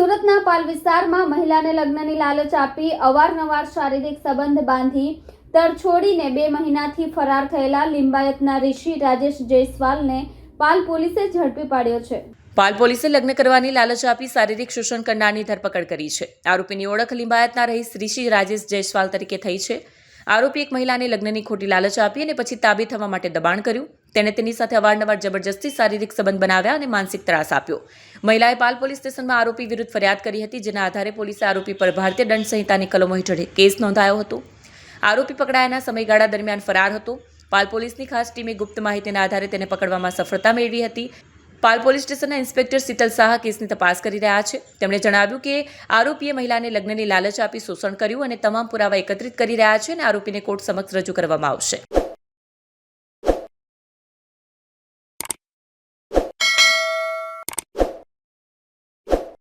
સુરતના પાલ વિસ્તારમાં મહિલાને લગ્નની લાલચ આપી અવારનવાર શારીરિક સંબંધ બાંધી તરછોડીને 2 મહિનાથી ફરાર થયેલા લિંબાયતના ઋષિ રાજેશ જયસ્વાલને પાલ પોલીસે ઝડપી પાડ્યો છે। પાલ પોલીસે લગ્ન કરવાની લાલચ આપી શારીરિક શોષણ કરનારની ધરપકડ કરી છે। આરોપીની ઓળખ લિંબાયતના રહીશ ઋષિ રાજેશ જયસ્વાલ તરીકે થઈ છે। આરોપી એક મહિલાને લગ્નની ખોટી લાલચ આપી અને પછી તાબે થવા માટે દબાણ કર્યું। તેણે તેની સાથે અવારનવાર જબરજસ્તી શારીરિક સંબંધ બનાવ્યા અને માનસિક ત્રાસ આપ્યો। મહિલાએ પાલ પોલીસ સ્ટેશનમાં આરોપી વિરુદ્ધ ફરિયાદ કરી હતી, જેના આધારે પોલીસે આરોપી પર ભારતીય દંડ સંહિતાની કલમો હેઠળ કેસ નોંધાયો હતો। આરોપી પકડાયાના સમયગાળા દરમિયાન ફરાર હતો। પાલ પોલીસની ખાસ ટીમે ગુપ્ત માહિતીના આધારે તેને પકડવામાં સફળતા મેળવી હતી। પાલ પોલીસ સ્ટેશનના ઇન્સ્પેક્ટર શીતલ શાહ કેસની તપાસ કરી રહ્યા છે। તેમણે જણાવ્યું કે આરોપીએ મહિલાને લગ્નની લાલચ આપી શોષણ કર્યું અને તમામ પુરાવા એકત્રિત કરી રહ્યા છે અને આરોપીને કોર્ટ સમક્ષ રજૂ કરવામાં આવશે।